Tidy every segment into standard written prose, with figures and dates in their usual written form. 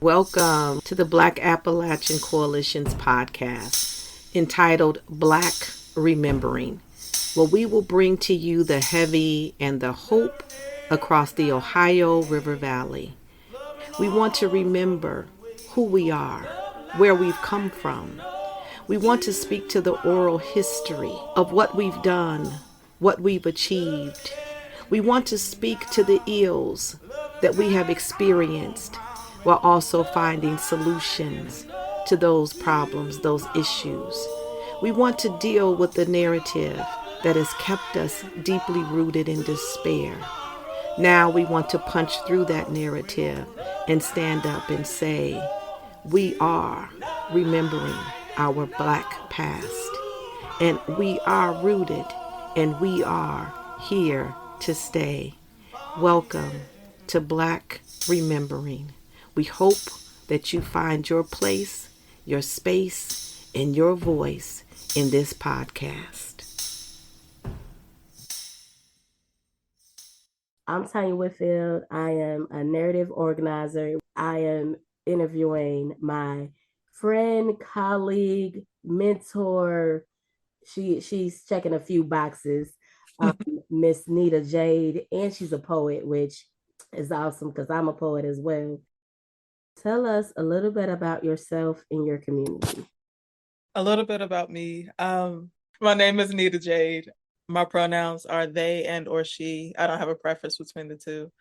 Welcome to the Black Appalachian Coalition's podcast entitled Blac Re-Membering, where we will bring to you the heavy and the hope across the Ohio River Valley. We want to remember who we are, where we've come from. We want to speak to the oral history of what we've done, what we've achieved. We want to speak to the ills that we have experienced while also finding solutions to those problems, those issues. We want to deal with the narrative that has kept us deeply rooted in despair. Now we want to punch through that narrative and stand up and say, we are remembering our Black past, and we are rooted, and we are here to stay. Welcome to Blac Re-Membering. We hope that you find your place, your space, and your voice in this podcast. I'm Tanya Whitfield. I am a narrative organizer. I am interviewing my friend, colleague, mentor. She's checking a few boxes. Miss Nita Jade, and she's a poet, which is awesome because I'm a poet as well. Tell us a little bit about yourself and your community. A little bit about me. My name is Nita Jade. My pronouns are they and or she. I don't have a preference between the two.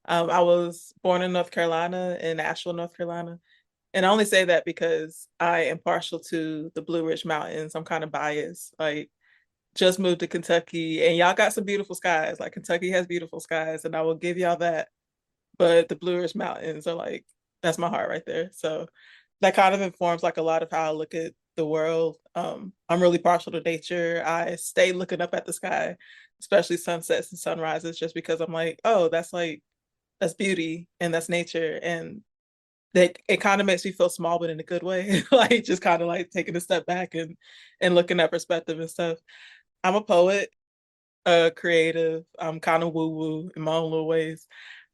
I was born in North Carolina, in Asheville, North Carolina. And I only say that because I am partial to the Blue Ridge Mountains. I'm kind of biased. Like, just moved to Kentucky, and y'all got some beautiful skies. Like, Kentucky has beautiful skies, and I will give y'all that. But the Blue Ridge Mountains are like, that's my heart right there. So that kind of informs like a lot of how I look at the world. I'm really partial to nature. I stay looking up at the sky, especially sunsets and sunrises, just because I'm like, oh, that's beauty and that's nature. And it kind of makes me feel small, but in a good way. Like, just kind of like taking a step back and looking at perspective and stuff. I'm a poet, a creative. I'm kind of woo-woo in my own little ways.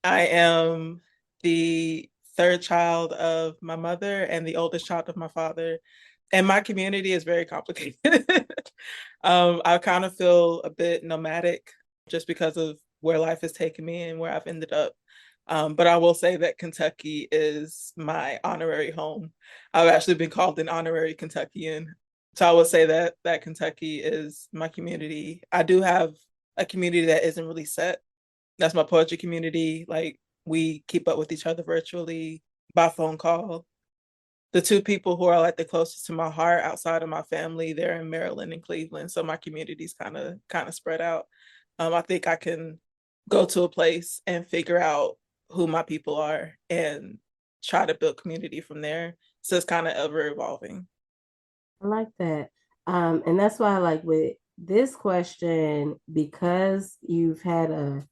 I am the third child of my mother and the oldest child of my father. And my community is very complicated. I kind of feel a bit nomadic just because of where life has taken me and where I've ended up. But I will say that Kentucky is my honorary home. I've actually been called an honorary Kentuckian. So I would say that Kentucky is my community. I do have a community that isn't really set. That's my poetry community. Like, we keep up with each other virtually by phone call. The two people who are like the closest to my heart outside of my family, they're in Maryland and Cleveland. So my community's kind of spread out. I think I can go to a place and figure out who my people are and try to build community from there. So it's kind of ever evolving. I like that. And that's why I like with this question, because you've had a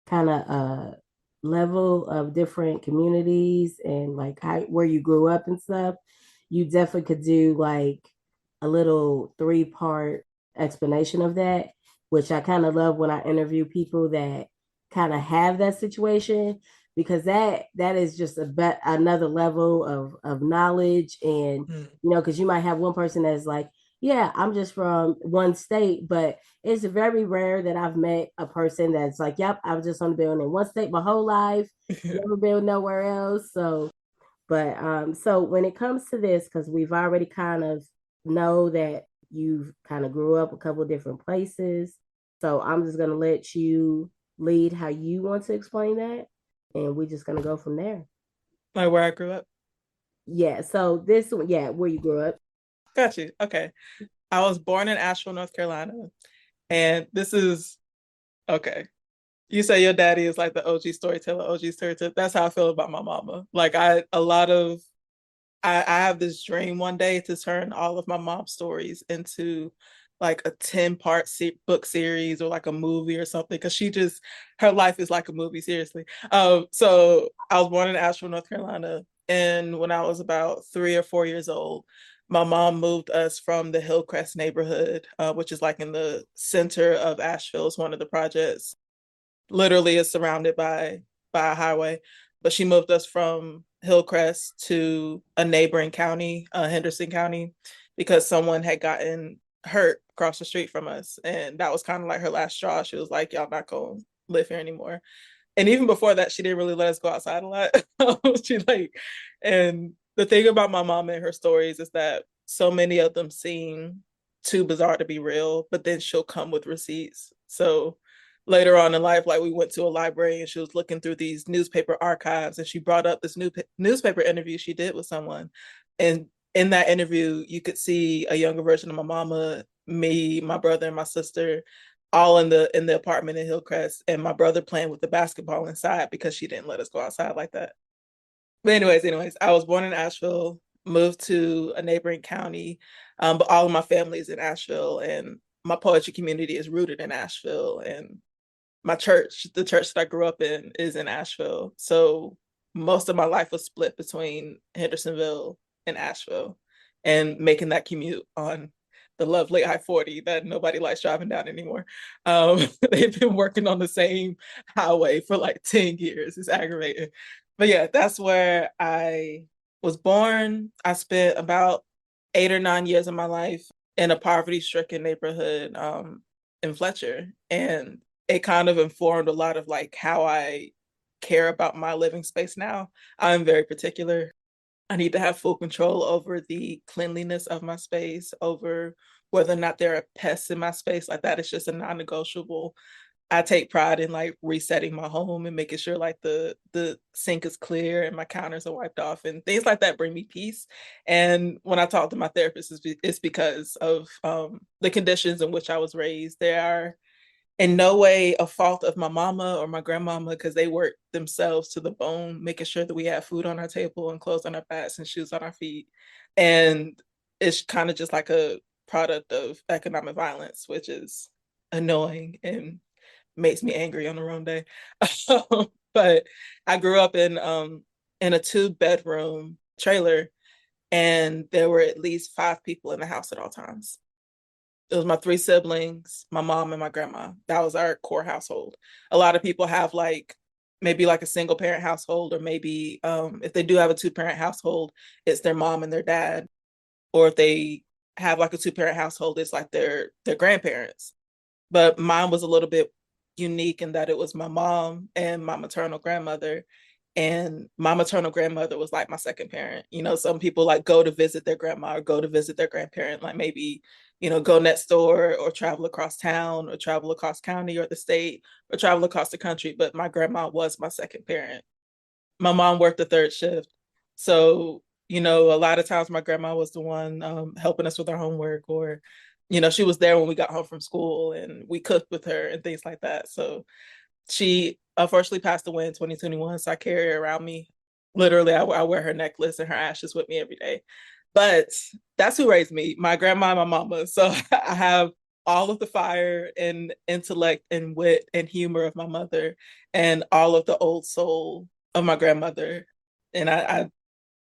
kind of a level of different communities and like where you grew up and stuff, you definitely could do like a little 3-part explanation of that, which I kind of love when I interview people that kind of have that situation, because that is just another level of knowledge. And because you might have one person that's like, yeah, I'm just from one state, but it's very rare that I've met a person that's like, yep, I've just only been in one state my whole life, never been nowhere else. So when it comes to this, because we've already kind of know that you've kind of grew up a couple of different places, so I'm just gonna let you lead how you want to explain that, and we're just gonna go from there. Like where I grew up? Yeah. So this one, yeah, where you grew up. Got you. Okay. I was born in Asheville, North Carolina. And this is, okay. You say your daddy is like the OG storyteller. That's how I feel about my mama. Like I have this dream one day to turn all of my mom's stories into like a 10-part book series or like a movie or something. Cause her life is like a movie, seriously. So I was born in Asheville, North Carolina. And when I was about 3 or 4 years old, my mom moved us from the Hillcrest neighborhood, which is like in the center of Asheville. It's one of the projects. Literally is surrounded by a highway. But she moved us from Hillcrest to a neighboring county, Henderson County, because someone had gotten hurt across the street from us. And that was kind of like her last straw. She was like, y'all not going to live here anymore. And even before that, she didn't really let us go outside a lot. And the thing about my mom and her stories is that so many of them seem too bizarre to be real, but then she'll come with receipts. So later on in life, like we went to a library and she was looking through these newspaper archives and she brought up this new newspaper interview she did with someone. And in that interview, you could see a younger version of my mama, me, my brother, and my sister, all in the apartment in Hillcrest, and my brother playing with the basketball inside because she didn't let us go outside like that. But anyways, I was born in Asheville, moved to a neighboring county, but all of my family is in Asheville, and my poetry community is rooted in Asheville, and my church, the church that I grew up in, is in Asheville. So most of my life was split between Hendersonville and Asheville, and making that commute on the lovely I-40 that nobody likes driving down anymore. They've been working on the same highway for like 10 years. It's aggravating. But yeah, that's where I was born. I spent about 8 or 9 years of my life in a poverty-stricken neighborhood in Fletcher. And it kind of informed a lot of like how I care about my living space now. I'm very particular. I need to have full control over the cleanliness of my space, over whether or not there are pests in my space. Like that is just a non-negotiable. I take pride in like resetting my home and making sure like the sink is clear and my counters are wiped off and things like that bring me peace. And when I talk to my therapist, it's because of the conditions in which I was raised. They are in no way a fault of my mama or my grandmama because they worked themselves to the bone, making sure that we have food on our table and clothes on our backs and shoes on our feet. And it's kind of just like a product of economic violence, which is annoying and makes me angry on the wrong day. But I grew up in a 2-bedroom trailer, and there were at least 5 people in the house at all times. It was my 3 siblings, my mom, and my grandma. That was our core household. A lot of people have like maybe like a single parent household, or maybe if they do have a 2-parent household, it's their mom and their dad. Or if they have like a 2-parent household, it's like their grandparents. But mine was a little bit unique in that it was my mom and my maternal grandmother. And my maternal grandmother was like my second parent. You know, some people like go to visit their grandma or go to visit their grandparent, like maybe, you know, go next door or travel across town or travel across county or the state or travel across the country. But my grandma was my second parent. My mom worked the 3rd shift. So, you know, a lot of times my grandma was the one helping us with our homework, or, you know, she was there when we got home from school and we cooked with her and things like that. So she unfortunately passed away in 2021. So I carry her around me. Literally, I wear her necklace and her ashes with me every day. But that's who raised me, my grandma and my mama. So I have all of the fire and intellect and wit and humor of my mother and all of the old soul of my grandmother. And I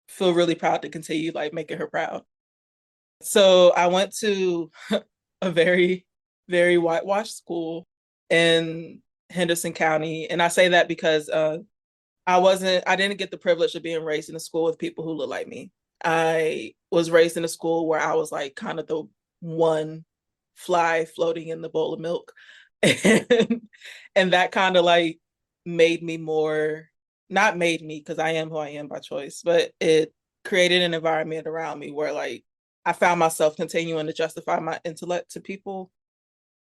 feel really proud to continue like making her proud. So I went to a very, very whitewashed school in Henderson County. And I say that because I didn't get the privilege of being raised in a school with people who look like me. I was raised in a school where I was like kind of the one fly floating in the bowl of milk. And that kind of like made me more, not made me because I am who I am by choice, but it created an environment around me where like I found myself continuing to justify my intellect to people.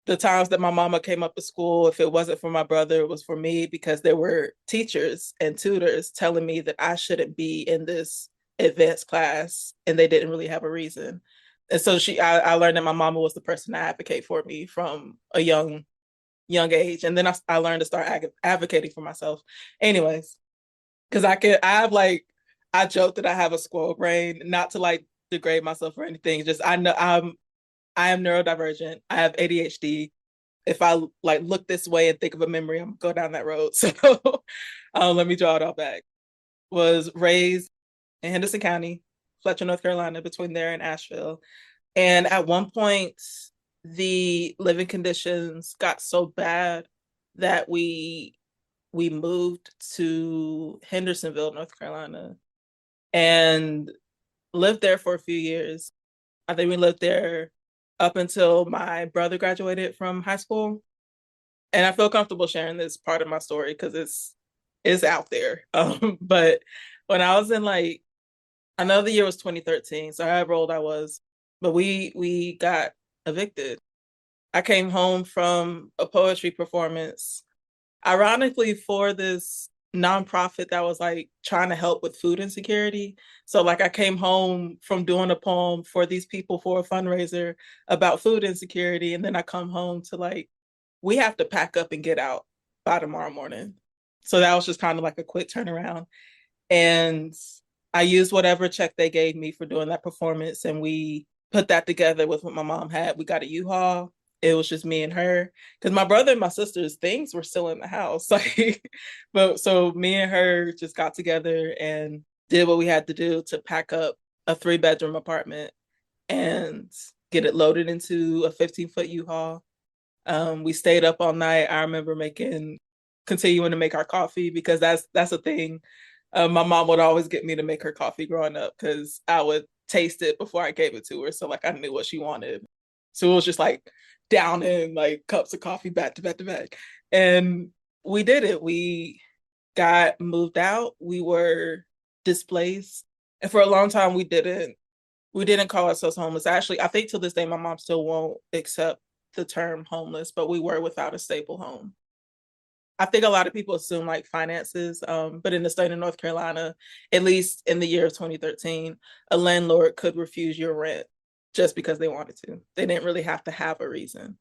The times that my mama came up to school, if it wasn't for my brother, it was for me, because there were teachers and tutors telling me that I shouldn't be in this advanced class, and they didn't really have a reason. And so I learned that my mama was the person to advocate for me from a young age. And then I learned to start advocating for myself. Anyways, because I joke that I have a squirrel brain, not to like degrade myself or anything. Just I know I am neurodivergent. I have ADHD. If I like look this way and think of a memory, I'm gonna go down that road. So let me draw it all back. Was raised in Henderson County, Fletcher, North Carolina, between there and Asheville. And at one point, the living conditions got so bad that we moved to Hendersonville, North Carolina. and lived there for a few years. I think we lived there up until my brother graduated from high school. And I feel comfortable sharing this part of my story because it's out there. But when I was in like, I know the year was 2013, so however old I was, but we got evicted. I came home from a poetry performance, ironically for this nonprofit that was like trying to help with food insecurity. So like I came home from doing a poem for these people for a fundraiser about food insecurity, and then I come home to like, we have to pack up and get out by tomorrow morning. So that was just kind of like a quick turnaround. And I used whatever check they gave me for doing that performance, and we put that together with what my mom had. We got a U-Haul. It was just me and her, because my brother and my sister's things were still in the house. Like, but so me and her just got together and did what we had to do to pack up a 3-bedroom apartment and get it loaded into a 15-foot U-Haul. We stayed up all night. I remember continuing to make our coffee, because that's a thing. My mom would always get me to make her coffee growing up because I would taste it before I gave it to her. So like I knew what she wanted. So it was just like down in like cups of coffee back to back to back. And we did it. We got moved out. We were displaced. And for a long time we didn't call ourselves homeless. Actually, I think to this day my mom still won't accept the term homeless, but we were without a stable home. I think a lot of people assume like finances, but in the state of North Carolina, at least in the year of 2013, a landlord could refuse your rent just because they wanted to. They didn't really have to have a reason.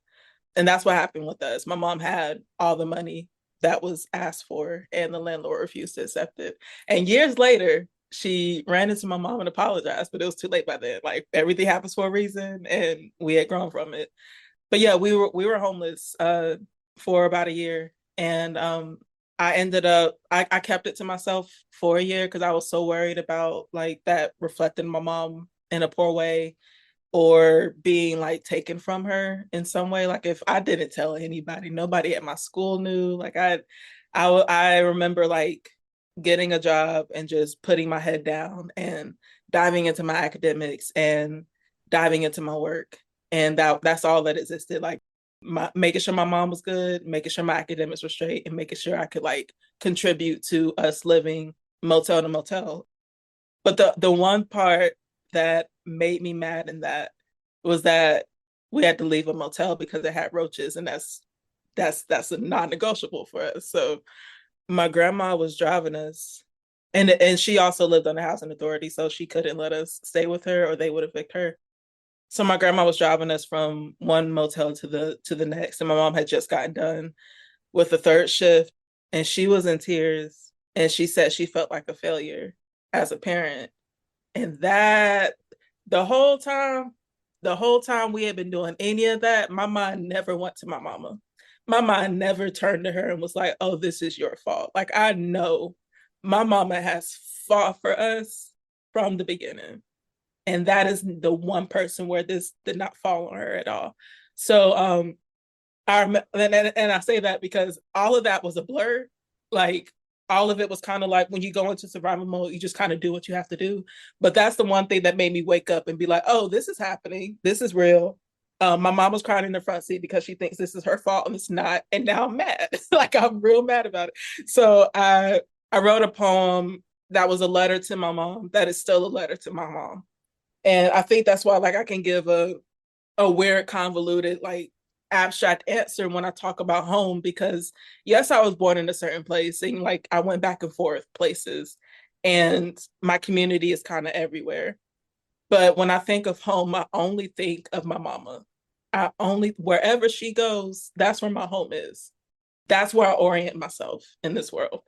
And that's what happened with us. My mom had all the money that was asked for, and the landlord refused to accept it. And years later, she ran into my mom and apologized, but it was too late by then. Like everything happens for a reason, and we had grown from it. But yeah, we were homeless for about a year. And I ended up I kept it to myself for a year because I was so worried about like that reflecting my mom in a poor way, or being like taken from her in some way. Like if I didn't tell anybody, nobody at my school knew. Like I remember like getting a job and just putting my head down and diving into my academics and diving into my work. And that's all that existed. Like making sure my mom was good, making sure my academics were straight, and making sure I could like contribute to us living motel to motel. But the one part that made me mad in that was that we had to leave a motel because it had roaches, and that's a non-negotiable for us. So my grandma was driving us, and she also lived on the housing authority, so she couldn't let us stay with her or they would evict her. So my grandma was driving us from one motel to the next, and my mom had just gotten done with the third shift, and she was in tears, and she said she felt like a failure as a parent. And that the whole time, the whole time we had been doing any of that, my mind never went to my mama. My mind never turned to her and was like, oh, this is your fault. Like I know my mama has fought for us from the beginning. And that is the one person where this did not fall on her at all. So and I say that because all of that was a blur. Like all of it was kind of like when you go into survival mode, you just kind of do what you have to do. But that's the one thing that made me wake up and be like, oh, this is happening. This is real. My mom was crying in the front seat because she thinks this is her fault and it's not. And now I'm mad. Like I'm real mad about it. So I wrote a poem that was a letter to my mom that is still a letter to my mom. And I think that's why like I can give a weird, convoluted, like abstract answer when I talk about home, because yes, I was born in a certain place and like I went back and forth places, and my community is kind of everywhere. But when I think of home, I only think of my mama. I only, wherever she goes, that's where my home is. That's where I orient myself in this world.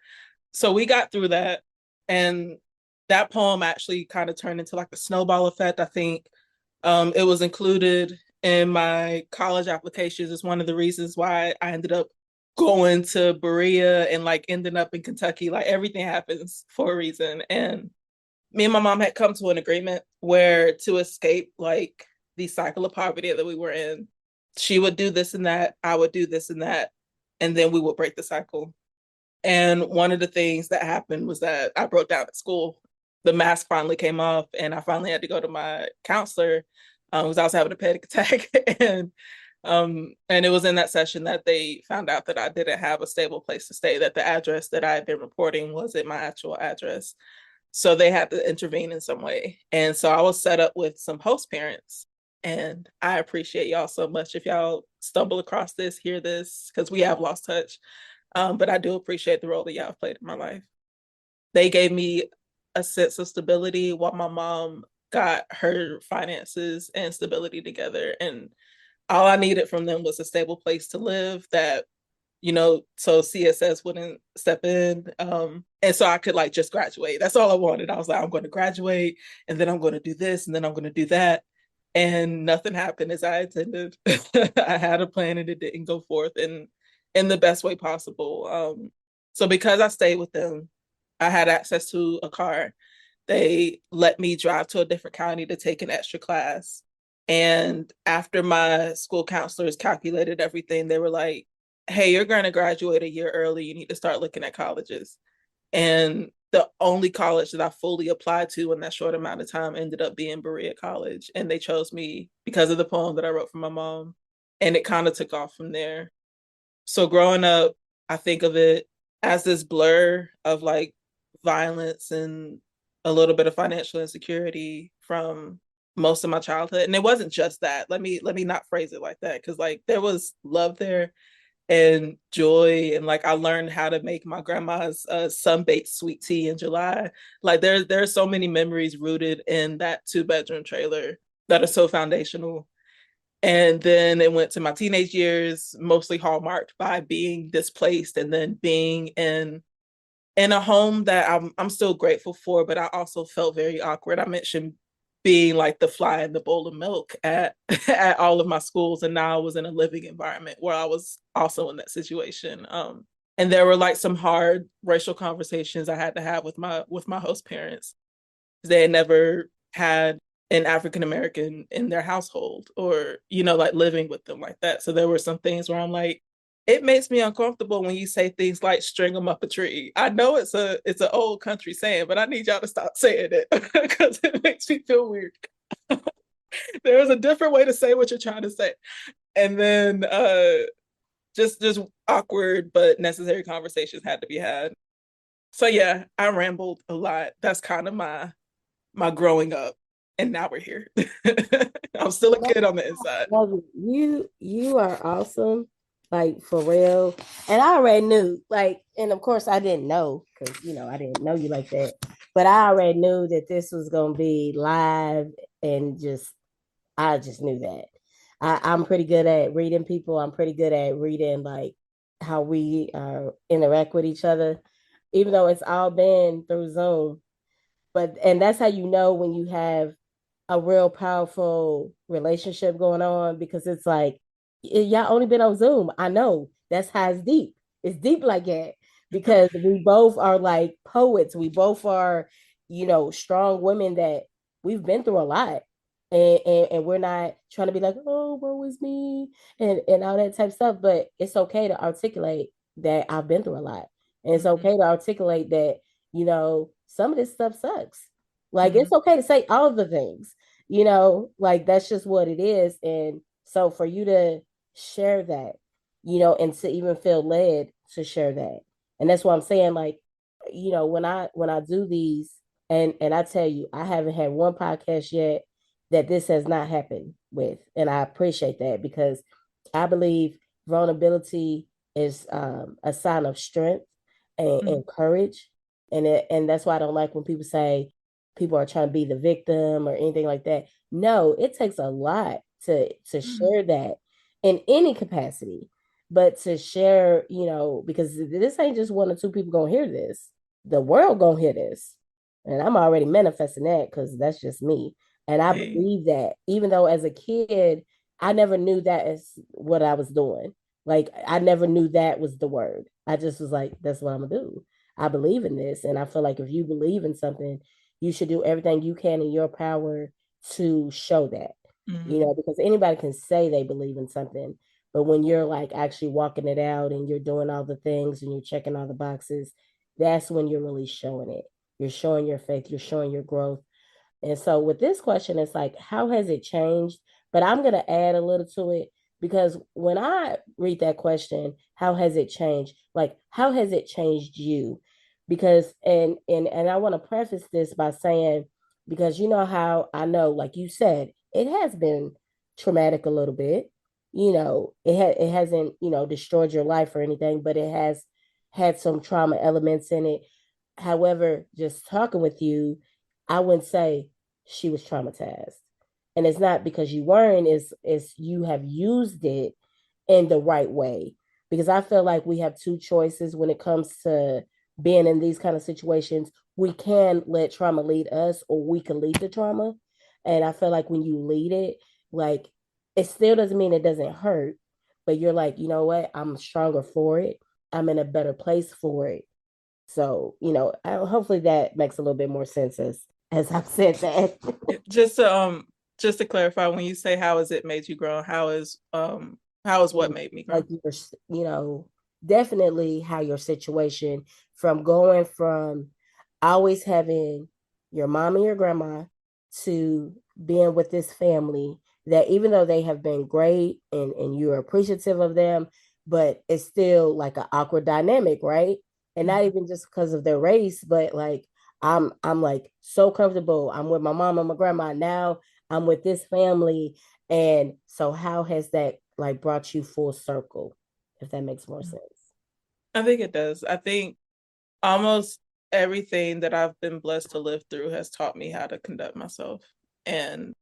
So we got through that. And that poem actually kind of turned into like a snowball effect. I think it was included in my college applications. It's one of the reasons why I ended up going to Berea and like ending up in Kentucky. Like everything happens for a reason. And me and my mom had come to an agreement where to escape like the cycle of poverty that we were in, she would do this and that, I would do this and that, and then we would break the cycle. And one of the things that happened was that I broke down at school. the mask finally came off, and I finally had to go to my counselor, because I was having a panic attack. And it was in that session that they found out that I didn't have a stable place to stay, that the address that I had been reporting wasn't my actual address. So they had to intervene in some way. And so I was set up with some host parents. And I appreciate y'all so much. If y'all stumble across this, hear this, because we have lost touch. But I do appreciate the role that y'all have played in my life. They gave me a sense of stability while my mom got her finances and stability together. And all I needed from them was a stable place to live that, so CSS wouldn't step in. And so I could like just graduate. That's all I wanted. I was like, I'm going to graduate, and then I'm going to do this, and then I'm going to do that. And nothing happened as I intended. I had a plan and it didn't go forth in the best way possible. So because I stayed with them, I had access to a car. They let me drive to a different county to take an extra class. And after my school counselors calculated everything, they were like, hey, you're going to graduate a year early. You need to start looking at colleges. And the only college that I fully applied to in that short amount of time ended up being Berea College. And they chose me because of the poem that I wrote for my mom. And it kind of took off from there. So growing up, I think of it as this blur of like violence and a little bit of financial insecurity from most of my childhood. And it wasn't just that. Let me not phrase it like that, because like there was love there and joy, and like I learned how to make my grandma's sun-baked sweet tea in July. Like there are so many memories rooted in that 2-bedroom trailer that are so foundational. And then it went to my teenage years, mostly hallmarked by being displaced and then being in a home that I'm still grateful for, but I also felt very awkward. I mentioned being like the fly in the bowl of milk at at all of my schools, and now I was in a living environment where I was also in that situation. And there were like some hard racial conversations I had to have with my host parents. They had never had an African American in their household, or like living with them like that. So there were some things where I'm like, it makes me uncomfortable when you say things like "string them up a tree." I know it's an old country saying, but I need y'all to stop saying it because it makes me feel weird. There is a different way to say what you're trying to say. And then just awkward but necessary conversations had to be had. So yeah, I rambled a lot. That's kind of my growing up, and now we're here. I'm still a kid on the inside. You are awesome, like for real. And I already knew, like, and of course I didn't know because I didn't know you like that. But I already knew that this was gonna be live, and I just knew that. I'm pretty good at reading people. I'm pretty good at reading like how we interact with each other, even though it's all been through Zoom. And that's how you know when you have a real powerful relationship going on, because it's like y'all only been on Zoom. I know that's how it's deep. It's deep like that because we both are like poets. We both are, strong women that we've been through a lot. And we're not trying to be like, oh, woe is me, and all that type of stuff. But it's okay to articulate that I've been through a lot. And it's okay to articulate that, some of this stuff sucks. Like it's okay to say all of the things, like that's just what it is. And so for you to share that, and to even feel led to share that. And that's what I'm saying. Like, when I do these, and I tell you, I haven't had one podcast yet that this has not happened with. And I appreciate that because I believe vulnerability is a sign of strength and courage. And that's why I don't like when people say people are trying to be the victim or anything like that. No, it takes a lot to share that in any capacity. But to share, because this ain't just one or two people gonna hear this. The world gonna hear this. And I'm already manifesting that because that's just me. And I believe that, even though as a kid, I never knew that as what I was doing. Like I never knew that was the word. I just was like, that's what I'm gonna do. I believe in this. And I feel like if you believe in something, you should do everything you can in your power to show that. Because anybody can say they believe in something, but when you're like actually walking it out and you're doing all the things and you're checking all the boxes, that's when you're really showing it. you're showing your faith, you're showing your growth. And so with this question, it's like, how has it changed? But I'm going to add a little to it, because when I read that question, how has it changed? Like, how has it changed you? Because and I want to preface this by saying, because you know how I know, like you said, it has been traumatic a little bit. It hasn't, destroyed your life or anything, but it has had some trauma elements in it. However, just talking with you, I wouldn't say she was traumatized. And it's not because you weren't, it's you have used it in the right way. Because I feel like we have two choices when it comes to being in these kind of situations. We can let trauma lead us, or we can lead the trauma. And I feel like when you lead it, like, it still doesn't mean it doesn't hurt, but you're like, you know what, I'm stronger for it. I'm in a better place for it. So, hopefully that makes a little bit more sense as I've said that. Just to clarify, when you say how has it made you grow, how is what made me grow? Like, definitely how your situation, from going from always having your mom and your grandma to being with this family, that even though they have been great and you're appreciative of them, but it's still like an awkward dynamic, right? And not even just because of their race, but like, I'm like so comfortable. I'm with my mom and my grandma now. I'm with this family. And so how has that like brought you full circle, if that makes more sense? I think it does. I think almost everything that I've been blessed to live through has taught me how to conduct myself. And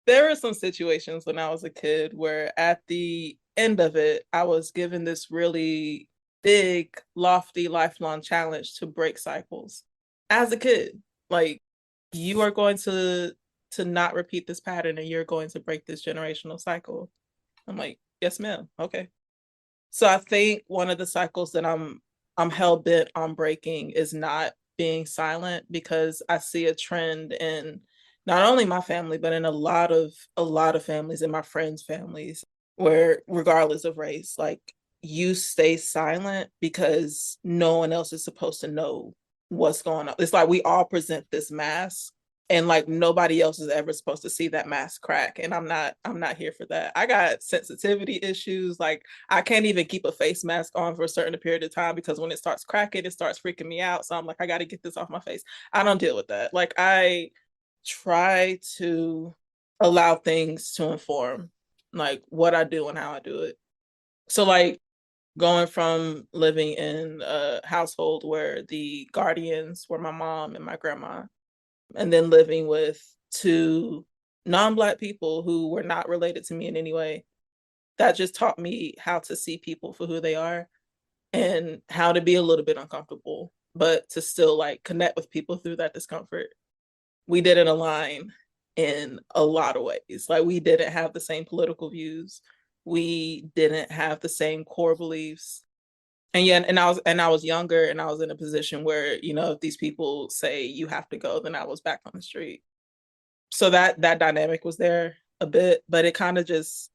there were some situations when I was a kid where at the end of it, I was given this really big, lofty, lifelong challenge to break cycles. As a kid, like, you are going to not repeat this pattern, and you're going to break this generational cycle. I'm like, yes, ma'am. Okay. So I think one of the cycles that I'm hell bent on breaking is not being silent, because I see a trend in not only my family, but in a lot of families, in my friends' families, where regardless of race, like, you stay silent because no one else is supposed to know what's going on. It's like we all present this mask, and like nobody else is ever supposed to see that mask crack. And I'm not here for that. I got sensitivity issues. Like, I can't even keep a face mask on for a certain period of time, because when it starts cracking, it starts freaking me out. So I'm like, I got to get this off my face. I don't deal with that. Like, I try to allow things to inform like what I do and how I do it. So like, going from living in a household where the guardians were my mom and my grandma, and then living with two non-Black people who were not related to me in any way, that just taught me how to see people for who they are, and how to be a little bit uncomfortable, but to still like connect with people through that discomfort. We didn't align in a lot of ways. Like, we didn't have the same political views. We didn't have the same core beliefs. And yeah, and I was younger, and I was in a position where, if these people say you have to go, then I was back on the street. So that dynamic was there a bit, but it kind of just,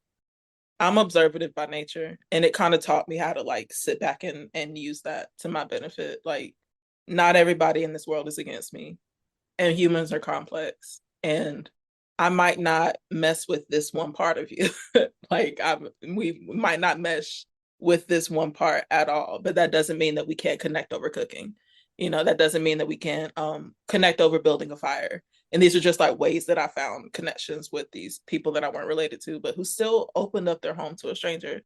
I'm observative by nature, and it kind of taught me how to like sit back and use that to my benefit. Like, not everybody in this world is against me, and humans are complex, and I might not mess with this one part of you. Like, we might not mesh with this one part at all, but that doesn't mean that we can't connect over cooking. That doesn't mean that we can't connect over building a fire. And these are just like ways that I found connections with these people that I weren't related to, but who still opened up their home to a stranger.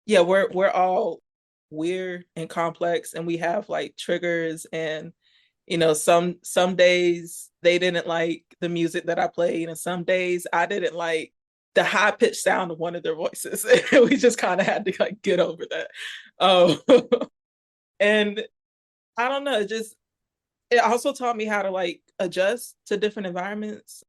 Yeah, we're all weird and complex, and we have like triggers. And some days they didn't like the music that I played, and some days I didn't like the high pitched sound of one of their voices. We just kind of had to like get over that. Um, and I don't know, it also taught me how to like adjust to different environments.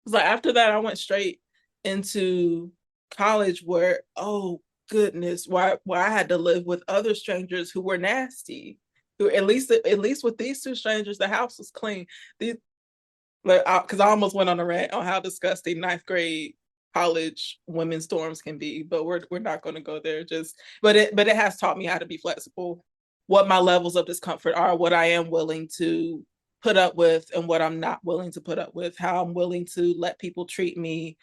It's like, after that, I went straight into college where, oh goodness, why I had to live with other strangers who were nasty. Who, at least with these two strangers, the house was clean. Because I almost went on a rant on how disgusting ninth grade college women's dorms can be, but we're not going to go there. But it has taught me how to be flexible, what my levels of discomfort are, what I am willing to put up with and what I'm not willing to put up with, how I'm willing to let people treat me,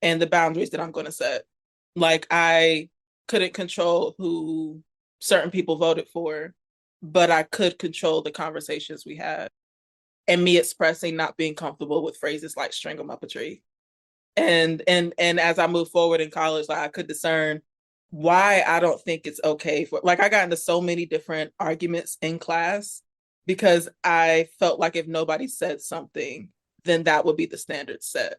and the boundaries that I'm going to set. Like, I couldn't control who certain people voted for, but I could control the conversations we had, and me expressing not being comfortable with phrases like string them up a tree. And as I moved forward in college, like, I could discern why I don't think it's okay for, like, I got into so many different arguments in class because I felt like if nobody said something, then that would be the standard set.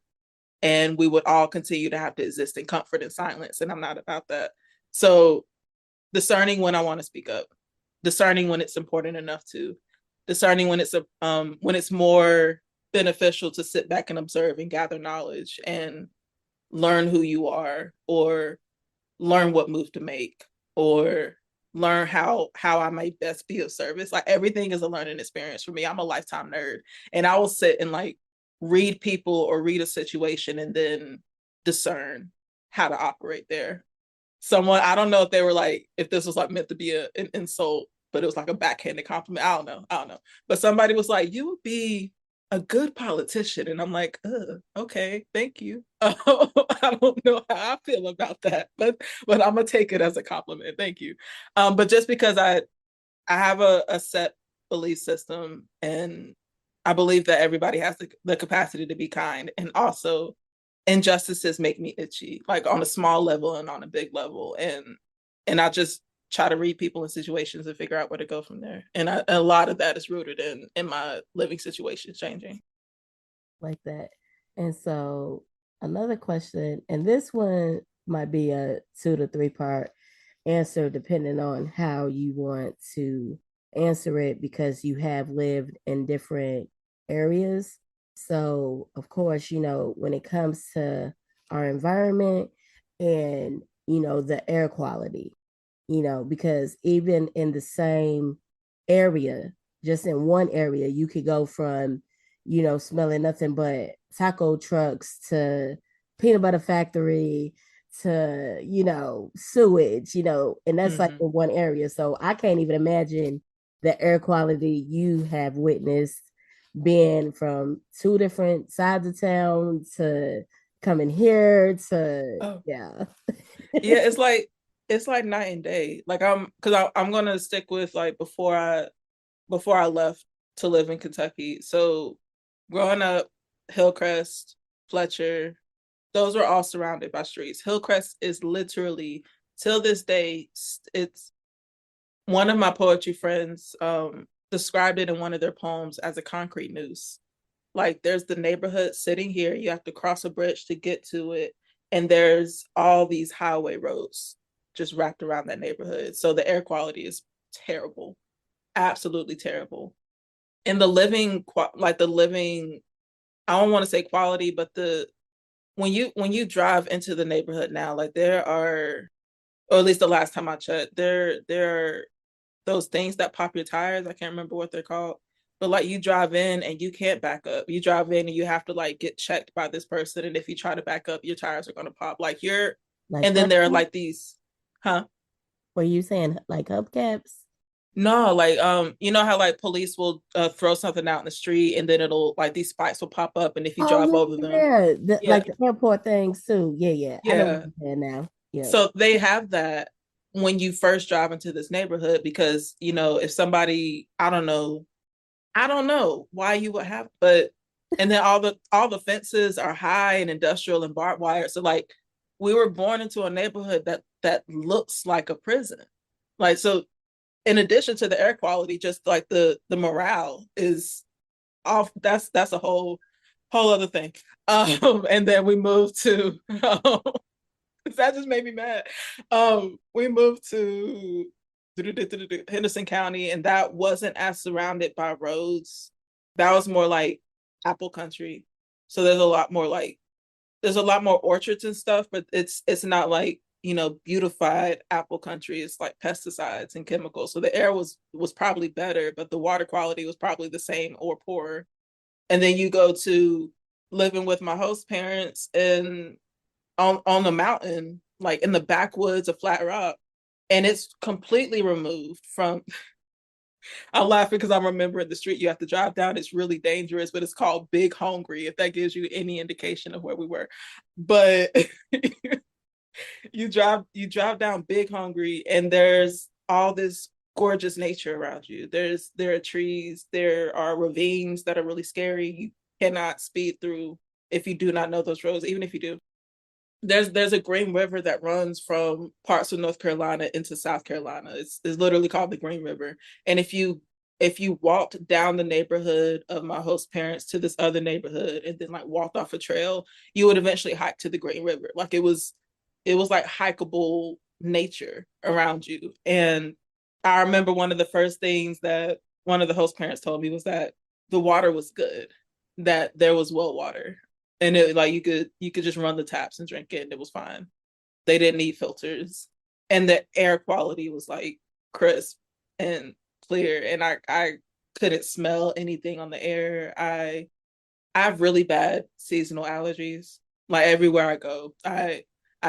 And we would all continue to have to exist in comfort and silence. And I'm not about that. So discerning when I want to speak up, discerning when it's important enough to, discerning when it's more beneficial to sit back and observe and gather knowledge and learn who you are, or learn what move to make, or learn how I might best be of service. Like, everything is a learning experience for me. I'm a lifetime nerd, and I will sit and like read people or read a situation and then discern how to operate there. Someone, I don't know if they were like, if this was like meant to be an insult, but it was like a backhanded compliment. I don't know. But somebody was like, you would be a good politician. And I'm like, okay, thank you. I don't know how I feel about that, but I'm gonna take it as a compliment. Thank you. But just because I have a set belief system, and I believe that everybody has the capacity to be kind, and also injustices make me itchy, like on a small level and on a big level, and I just try to read people in situations and figure out where to go from there. And a lot of that is rooted in my living situations changing. Like that. And so another question, and this one might be a 2 to 3 part answer depending on how you want to answer it, because you have lived in different areas. So of course, when it comes to our environment and the air quality, because even in the same area, just in one area, you could go from smelling nothing but taco trucks to peanut butter factory to, sewage, and that's like in one area. So I can't even imagine the air quality you have witnessed being from 2 different sides of town to coming here to, yeah. Yeah, it's like night and day. Like, I'm gonna stick with like before I left to live in Kentucky. So growing up, Hillcrest, Fletcher, those were all surrounded by streets. Hillcrest is literally, till this day, it's one of my poetry friends described it in one of their poems as a concrete noose. Like, there's the neighborhood sitting here, you have to cross a bridge to get to it, and there's all these highway roads just wrapped around that neighborhood. So the air quality is terrible, absolutely terrible. And the living, I don't want to say quality, but when you drive into the neighborhood now, like, there are, or at least the last time I checked, there are those things that pop your tires. I can't remember what they're called, but like, you drive in and you can't back up. You drive in and you have to like get checked by this person, and if you try to back up, your tires are going to pop. Like, Like and then there are like these, huh? were you saying like hubcaps? No, like, you know how like police will throw something out in the street, and then it'll, like, these spikes will pop up, and if you drive over them, Yeah, yeah, like the airport things too. Yeah. I know what yeah. you're saying now. Yeah. So they have that when you first drive into this neighborhood, because if somebody, I don't know why you would have, but, and then all the fences are high and industrial and barbed wire. So like, we were born into a neighborhood that looks like a prison. Like, so in addition to the air quality, just like the morale is off. That's a whole other thing. And then we moved to that just made me mad. We moved to Henderson County, and that wasn't as surrounded by roads. That was more like apple country. So there's a lot more orchards and stuff, but it's not like, beautified apple country. It's like pesticides and chemicals. So the air was probably better, but the water quality was probably the same or poorer. And then you go to living with my host parents and on the mountain, like in the backwoods of Flat Rock, and it's completely removed from I'm laughing because I'm remembering the street you have to drive down. It's really dangerous, but it's called Big Hungry, if that gives you any indication of where we were. But you drive down Big Hungry, and there's all this gorgeous nature around you. There are trees, there are ravines that are really scary. You cannot speed through if you do not know those roads, even if you do. There's a Green River that runs from parts of North Carolina into South Carolina. It's literally called the Green River. And if you walked down the neighborhood of my host parents to this other neighborhood and then like walked off a trail, you would eventually hike to the Green River. Like it was like hikeable nature around you. And I remember one of the first things that one of the host parents told me was that the water was good, that there was well water. And it like you could just run the taps and drink it and it was fine. They didn't need filters. And the air quality was like crisp and clear. And I couldn't smell anything on the air. I have really bad seasonal allergies. Like everywhere I go, I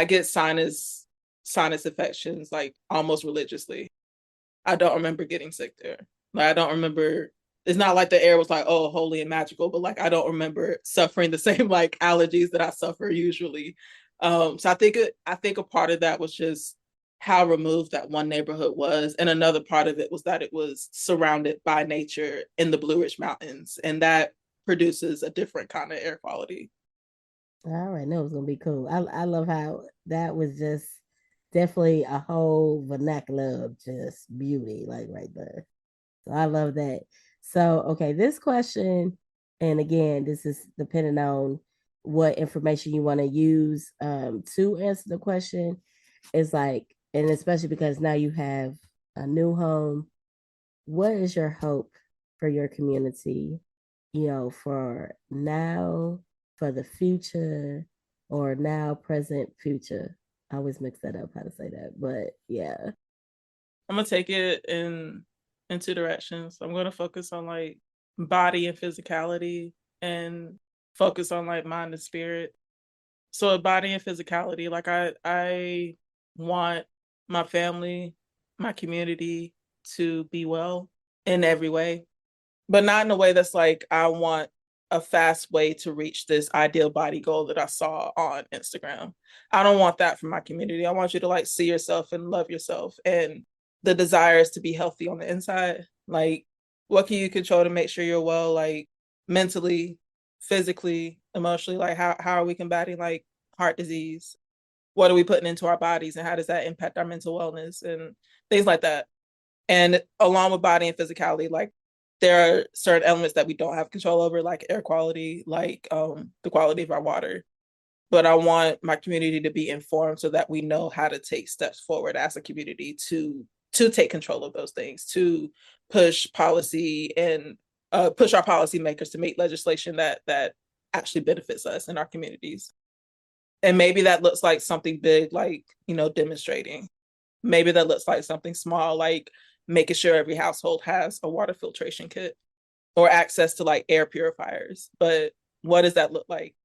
get sinus infections like almost religiously. I don't remember getting sick there. Like I don't remember. It's not like the air was like, oh, holy and magical, but like I don't remember suffering the same like allergies that I suffer usually. So I think a part of that was just how removed that one neighborhood was, and another part of it was that it was surrounded by nature in the Blue Ridge Mountains, and that produces a different kind of air quality. All right, that was gonna be cool. I love how that was just definitely a whole vernacular of just beauty, like right there. So I love that. So okay, this question, and again, this is depending on what information you want to use to answer the question. Is like, and especially because now you have a new home. What is your hope for your community? For now, for the future, or now, present, future. I always mix that up how to say that, but yeah. I'm gonna take it in two directions. I'm gonna focus on like body and physicality, and focus on like mind and spirit. So body and physicality, like I want my family, my community to be well in every way, but not in a way that's like I want a fast way to reach this ideal body goal that I saw on Instagram. I don't want that for my community. I want you to like see yourself and love yourself, and the desire is to be healthy on the inside. Like, what can you control to make sure you're well, like mentally, physically, emotionally? Like, how are we combating like heart disease? What are we putting into our bodies, and how does that impact our mental wellness and things like that? And along with body and physicality, like there are certain elements that we don't have control over, like air quality, like the quality of our water. But I want my community to be informed so that we know how to take steps forward as a community to take control of those things, to push policy and push our policymakers to make legislation that actually benefits us in our communities. And maybe that looks like something big, like demonstrating. Maybe that looks like something small, like making sure every household has a water filtration kit or access to like air purifiers. But what does that look like?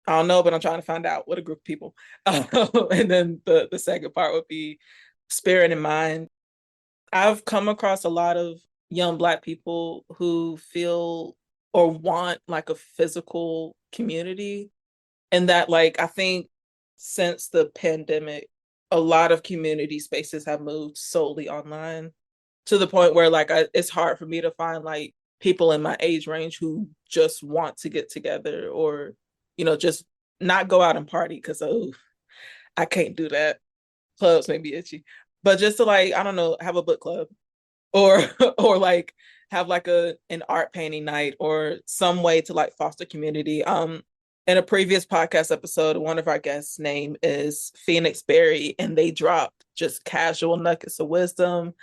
I don't know, but I'm trying to find out what a group of people. And then the second part would be spirit and mind. I've come across a lot of young Black people who feel or want like a physical community. And that, like, I think since the pandemic, a lot of community spaces have moved solely online to the point where like it's hard for me to find like people in my age range who just want to get together or just not go out and party because oh, I can't do that. Clubs may be itchy, but just to like I don't know, have a book club or or like have like an art painting night or some way to like foster community. In a previous podcast episode, one of our guests' name is Phoenix Berry, and they dropped just casual nuggets of wisdom.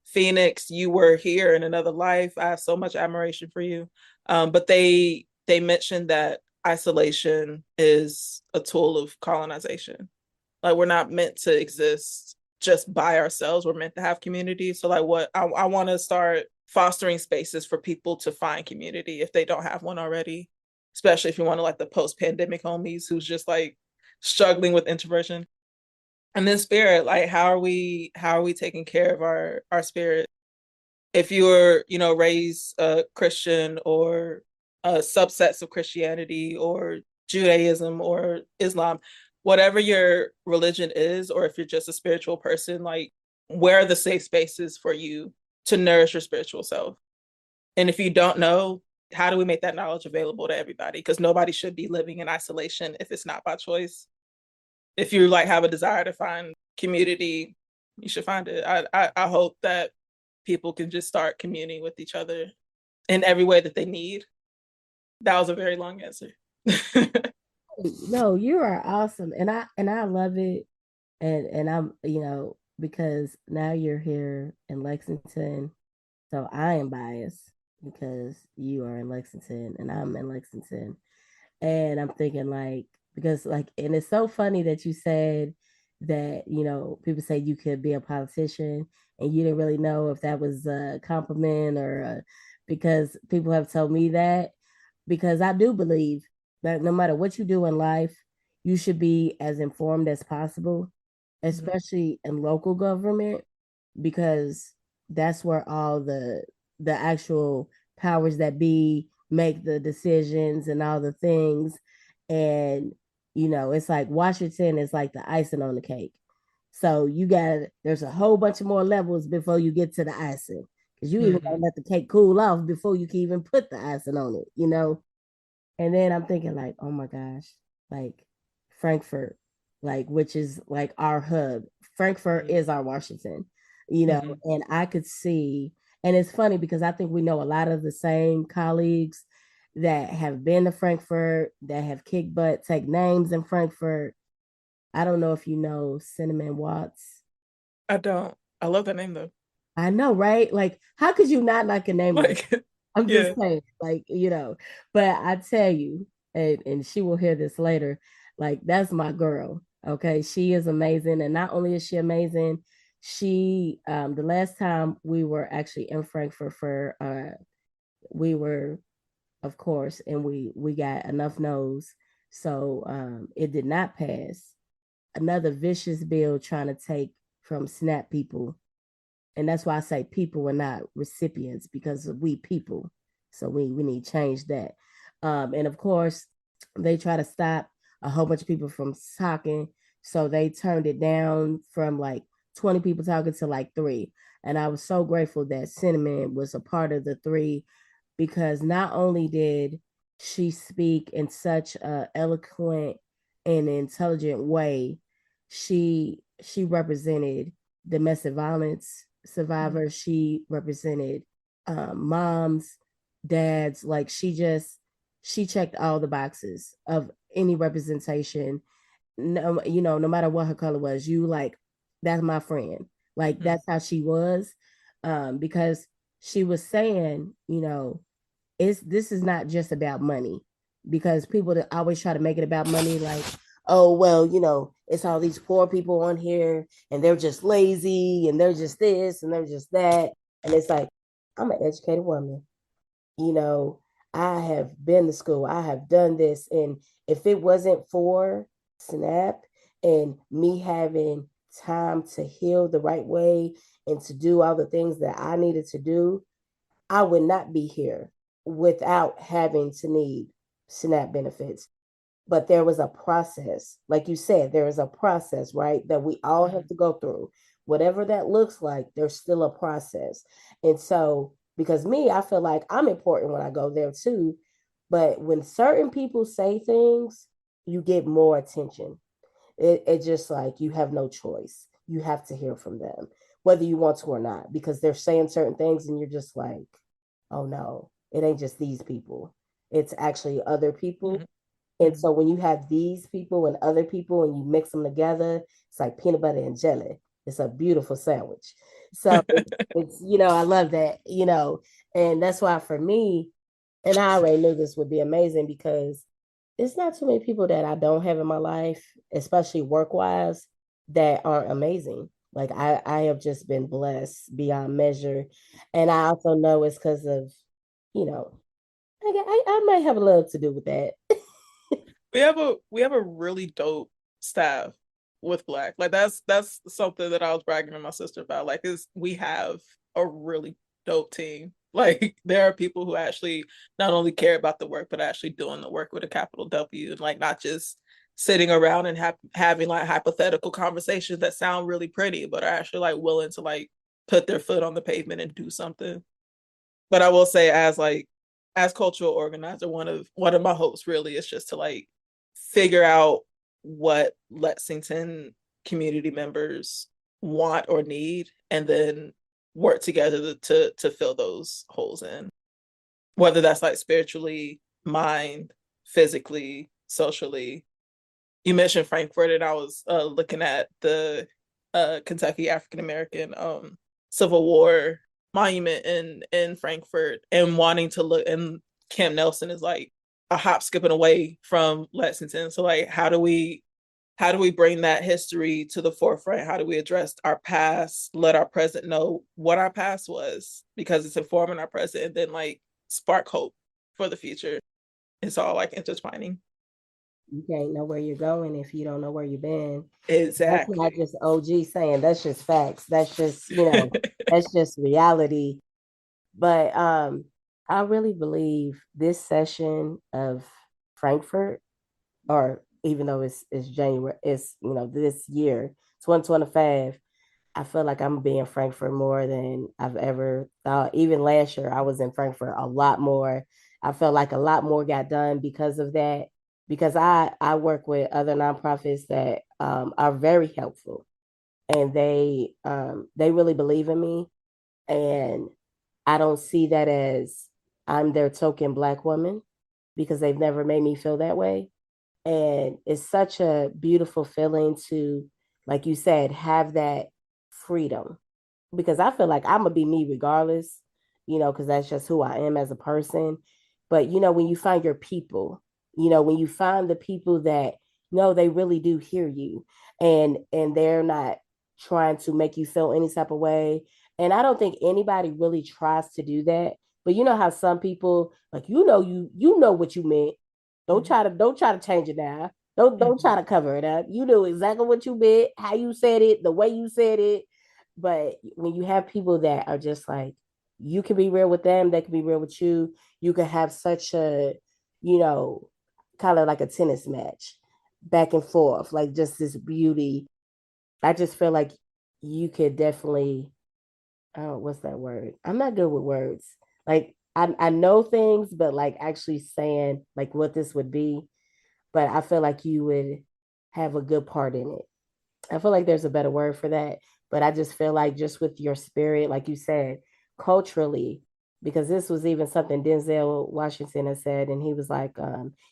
Phoenix, you were here in another life. I have so much admiration for you. But they mentioned that isolation is a tool of colonization. Like we're not meant to exist just by ourselves. We're meant to have community. So like what I want to start fostering spaces for people to find community if they don't have one already, especially if you want to like the post-pandemic homies who's just like struggling with introversion. And then spirit, like how are we taking care of our spirit? if you're, raised Christian or subsets of Christianity or Judaism or Islam, whatever your religion is, or if you're just a spiritual person, like, where are the safe spaces for you to nourish your spiritual self? And if you don't know, how do we make that knowledge available to everybody? Because nobody should be living in isolation if it's not by choice. If you like have a desire to find community, you should find it. I hope that people can just start communing with each other in every way that they need. That was a very long answer. No, you are awesome, and I love it, and I'm because now you're here in Lexington, so I am biased because you are in Lexington and I'm in Lexington, and I'm thinking like because like and it's so funny that you said that people say you could be a politician and you didn't really know if that was a compliment or because people have told me that because I do believe that no matter what you do in life, you should be as informed as possible, especially in local government, because that's where all the actual powers that be make the decisions and all the things. And it's like Washington is like the icing on the cake. So there's a whole bunch of more levels before you get to the icing. Because you even gotta let the cake cool off before you can even put the icing on it. And then I'm thinking like, oh my gosh, like Frankfurt, like which is like our hub. Frankfurt is our Washington, and I could see, and it's funny because I think we know a lot of the same colleagues that have been to Frankfurt, that have kicked butt, take names in Frankfurt. I don't know if you know Cinnamon Watts. I don't. I love that name though. I know, right? Like, how could you not like a name like Like, I'm just yeah. saying, like. But I tell you, and she will hear this later, like that's my girl. Okay. She is amazing. And not only is she amazing, she the last time we were actually in Frankfurt for we were, of course, and we got enough no's. So it did not pass. Another vicious bill trying to take from SNAP people, and that's why I say people are not recipients because we people. So we need to change that. And of course, they try to stop a whole bunch of people from talking. So they turned it down from like 20 people talking to like three. And I was so grateful that Cinnamon was a part of the three because not only did she speak in such a eloquent and intelligent way, she represented domestic violence survivors. She represented moms, dads. Like she checked all the boxes of any representation. No, no matter what her color was, you like that's my friend. Like that's how she was, because she was saying, this is not just about money, because people that always try to make it about money, like, oh well, it's all these poor people on here and they're just lazy and they're just this and they're just that. And it's like, I'm an educated woman, you know, I have been to school, I have done this. And if it wasn't for SNAP and me having time to heal the right way and to do all the things that I needed to do, I would not be here without having to need SNAP benefits. But there was a process, like you said, there is a process, right, that we all have to go through. Whatever that looks like, there's still a process. And so, because me, I feel like I'm important when I go there too. But when certain people say things, you get more attention. It just like you have no choice. You have to hear from them, whether you want to or not, because they're saying certain things and you're just like, oh no, it ain't just these people. It's actually other people. And so when you have these people and other people and you mix them together, it's like peanut butter and jelly. It's a beautiful sandwich. So it's, I love that, and that's why for me, and I already knew this would be amazing because it's not too many people that I don't have in my life, especially work wise, that aren't amazing. Like I have just been blessed beyond measure. And I also know it's because of, you know, I might have a little to do with that. We have a really dope staff with Blac. Like that's something that I was bragging to my sister about. Like is we have a really dope team. Like there are people who actually not only care about the work, but actually doing the work with a capital W, and like not just sitting around and having like hypothetical conversations that sound really pretty, but are actually like willing to like put their foot on the pavement and do something. But I will say, as cultural organizer, one of my hopes really is just to like figure out what Lexington community members want or need, and then work together to fill those holes in, whether that's like spiritually, mind, physically, socially. You mentioned Frankfurt, and I was looking at the Kentucky African American Civil War monument in Frankfurt, and wanting to look. And Camp Nelson is like a hop skipping away from Lexington. So like, how do we bring that history to the forefront? How do we address our past? Let our present know what our past was, because it's informing our present, and then like spark hope for the future. It's all like intertwining. You can't know where you're going if you don't know where you've been. That's Exactly. not just OG saying, that's just facts. That's just, that's just reality. But I really believe this session of Frankfurt, or even though it's January, it's this year, 2025, I feel like I'm being Frankfurt more than I've ever thought. Even last year, I was in Frankfurt a lot more. I felt like a lot more got done because of that. Because I work with other nonprofits that are very helpful, and they really believe in me, and I don't see that as I'm their token Black woman, because they've never made me feel that way. And it's such a beautiful feeling to, like you said, have that freedom, because I feel like I'm gonna be me regardless, because that's just who I am as a person. But when you find your people, when you find the people that know they really do hear you, and they're not trying to make you feel any type of way. And I don't think anybody really tries to do that. But you know how some people, like, you know what you meant. Don't try to change it now. Don't try to cover it up. You know exactly what you meant, how you said it, the way you said it. But when you have people that are just like, you can be real with them, they can be real with you. You can have such a, you know, kind of like a tennis match, back and forth, like just this beauty. I just feel like you could definitely, oh, what's that word? I'm not good with words. Like I know things, but like actually saying like what this would be, but I feel like you would have a good part in it. I feel like there's a better word for that, but I just feel like just with your spirit, like you said, culturally, because this was even something Denzel Washington has said, and he was like,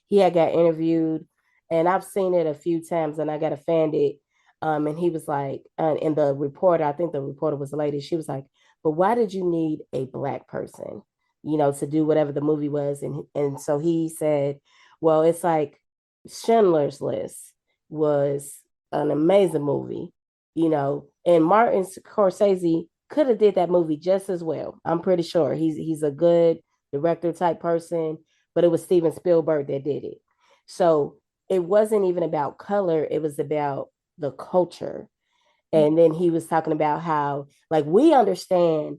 he had got interviewed, and I've seen it a few times, and I got offended. And he was like, and the reporter, I think the reporter was a lady, she was like, but why did you need a Black person, to do whatever the movie was? And so he said, well, it's like Schindler's List was an amazing movie, and Martin Scorsese could have did that movie just as well. I'm pretty sure he's a good director type person, but it was Steven Spielberg that did it. So it wasn't even about color, it was about the culture. And then he was talking about how, like, we understand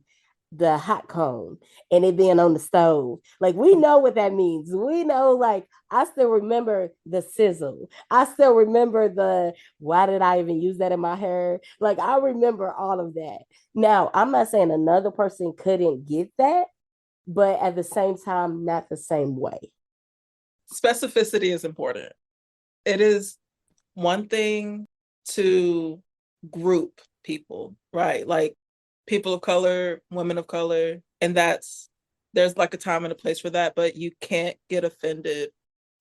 the hot cone and it being on the stove. Like, we know what that means. We know, like, I still remember the sizzle. I still remember why did I even use that in my hair? Like, I remember all of that. Now, I'm not saying another person couldn't get that, but at the same time, not the same way. Specificity is important. It is one thing to group people, right? Like people of color, women of color, and there's like a time and a place for that, but you can't get offended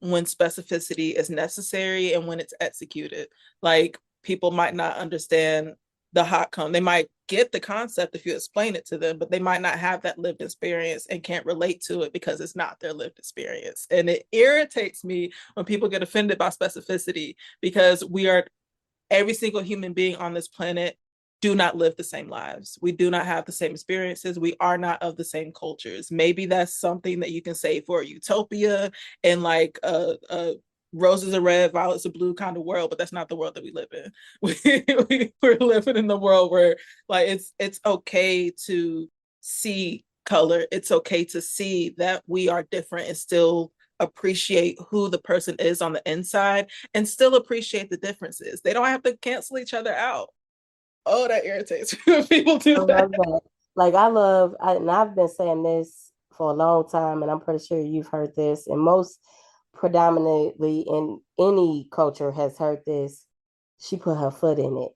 when specificity is necessary and when it's executed. Like people might not understand the hot cone. They might get the concept if you explain it to them, but they might not have that lived experience and can't relate to it because it's not their lived experience. And it irritates me when people get offended by specificity, because every single human being on this planet do not live the same lives. We do not have the same experiences. We are not of the same cultures. Maybe that's something that you can say for a utopia and like a roses are red, violets are blue kind of world, but that's not the world that we live in. We're living in the world where like it's okay to see color. It's okay to see that we are different and still appreciate who the person is on the inside and still appreciate the differences. They don't have to cancel each other out. Oh, that irritates me when people do I that. love that. Like and I've been saying this for a long time, and I'm pretty sure you've heard this, and most predominantly in any culture has heard this. She put her foot in it.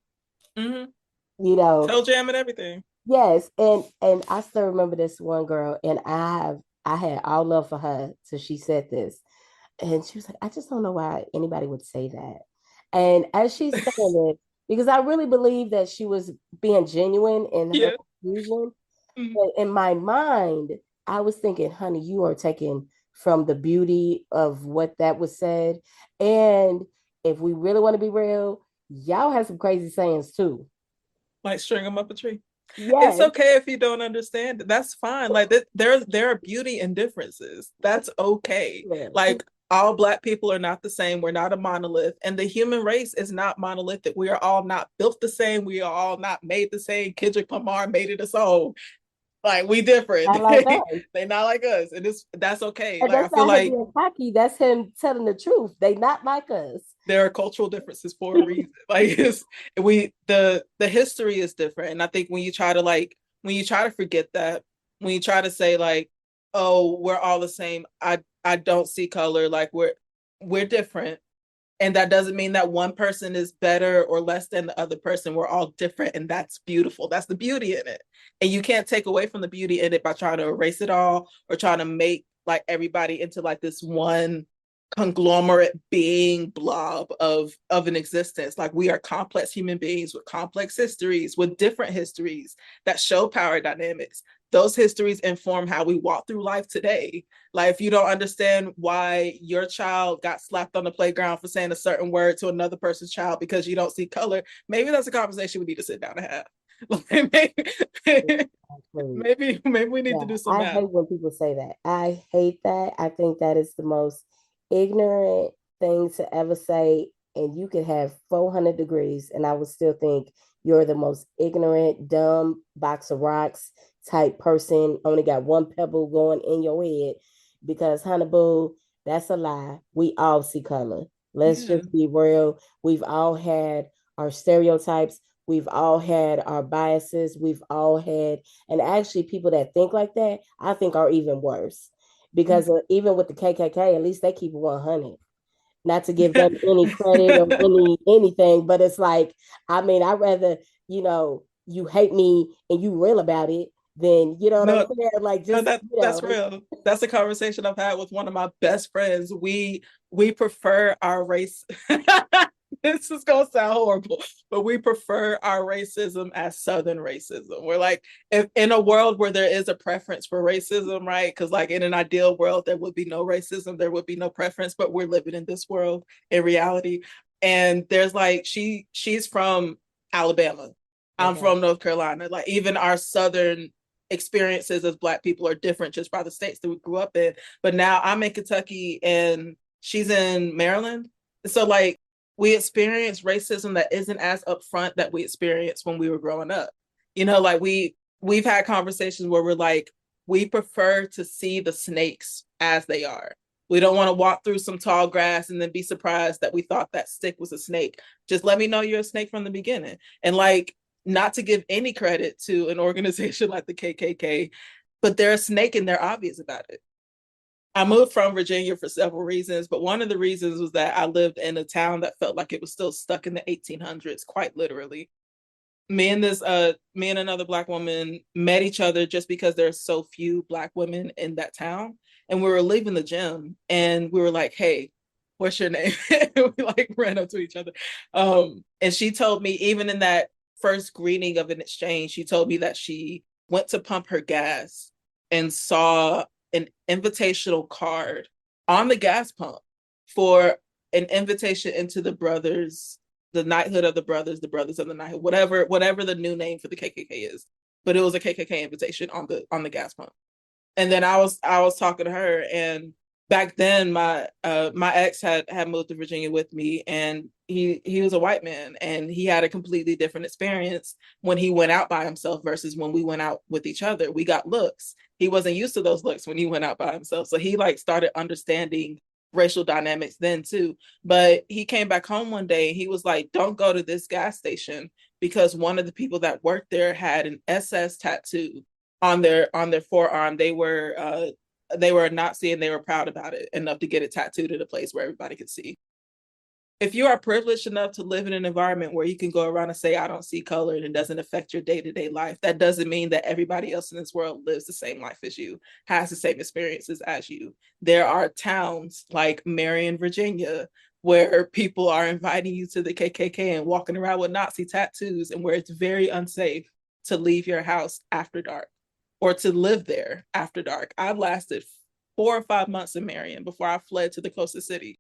Mm-hmm. You know, Toe jam and everything. yes, and I still remember this one girl, and I had all love for her till she said this, and she was like, I just don't know why anybody would say that. And as she's saying it, because I really believe that she was being genuine in her Yeah. confusion, Mm-hmm. but in my mind, I was thinking, honey, you are taking from the beauty of what that was said, and if we really want to be real, y'all have some crazy sayings too. Like string them up a tree. It's Yes. okay if you don't understand. That's fine. Like there are beauty in differences. That's okay. Yeah. Like all Black people are not the same. We're not a monolith, and the human race is not monolithic. We are all not built the same. We are all not made the same. Kendrick Lamar made it us all. Like we different. I like us. They not like us, and that's okay. And Like I that's feel not him like being cocky. That's him telling the truth. They not like us. there are cultural differences for a reason. Like the history is different, and I think when you try to forget that, when you try to say like, oh, we're all the same, I don't see color. Like we're different, and that doesn't mean that one person is better or less than the other person. We're all different, and that's beautiful. That's the beauty in it, and you can't take away from the beauty in it by trying to erase it all or trying to make like everybody into like this one conglomerate being blob of an existence. Like we are complex human beings with complex histories, with different histories that show power dynamics. Those histories inform how we walk through life today. Like if you don't understand why your child got slapped on the playground for saying a certain word to another person's child because you don't see color, maybe that's a conversation we need to sit down and have. maybe, Exactly. maybe we need Yeah, to do some I math. hate when people say that. I hate that. I think that is the most ignorant thing to ever say. And you could have 400 degrees, and I would still think you're the most ignorant, dumb box of rocks type person. Only got one pebble going in your head because, honey boo, that's a lie. We all see color. Let's Yeah. just be real. We've all had our stereotypes. We've all had our biases. We've all had, and actually, people that think like that, I think are even worse. Because even with the KKK, at least they keep it 100. Not to give them any credit or anything, but it's like, I mean, I'd rather, you hate me and you real about it than, you know what I'm No, saying? Like, no, just, that's real. That's a conversation I've had with one of my best friends. We prefer our race. This is gonna sound horrible, but we prefer our racism as Southern racism. We're like, if in a world where there is a preference for racism, right? Because like in an ideal world, there would be no racism, there would be no preference, but we're living in this world in reality. And there's like she's from Alabama. I'm okay. from North Carolina. Like even our Southern experiences as Black people are different just by the states that we grew up in. But now I'm in Kentucky and she's in Maryland. So like we experience racism that isn't as upfront that we experienced when we were growing up. You know, like we've had conversations where we're like, we prefer to see the snakes as they are. We don't want to walk through some tall grass and then be surprised that we thought that stick was a snake. Just let me know you're a snake from the beginning. And like, not to give any credit to an organization like the KKK, but they're a snake and they're obvious about it. I moved from Virginia for several reasons, but one of the reasons was that I lived in a town that felt like it was still stuck in the 1800s, quite literally. Me and another Black woman met each other just because there's so few Black women in that town. And we were leaving the gym and we were like, hey, what's your name? We like ran up to each other. And she told me, even in that first greeting of an exchange, she told me that she went to pump her gas and saw an invitational card on the gas pump for an invitation into the knighthood of the brothers of the knighthood, whatever the new name for the KKK is. But it was a KKK invitation on the gas pump. And then I was talking to her, and back then my ex had moved to Virginia with me, and he was a white man, and he had a completely different experience when he went out by himself versus when we went out with each other. We got looks. He wasn't used to those looks when he went out by himself. So he like started understanding racial dynamics then too. But he came back home one day and he was like, don't go to this gas station because one of the people that worked there had an SS tattoo on their forearm. They were a Nazi, and they were proud about it enough to get it tattooed at a place where everybody could see. If you are privileged enough to live in an environment where you can go around and say, I don't see color, and it doesn't affect your day-to-day life, that doesn't mean that everybody else in this world lives the same life as you, has the same experiences as you. There are towns like Marion, Virginia, where people are inviting you to the KKK and walking around with Nazi tattoos, and where it's very unsafe to leave your house after dark or to live there after dark. I lasted 4 or 5 months in Marion before I fled to the closest city.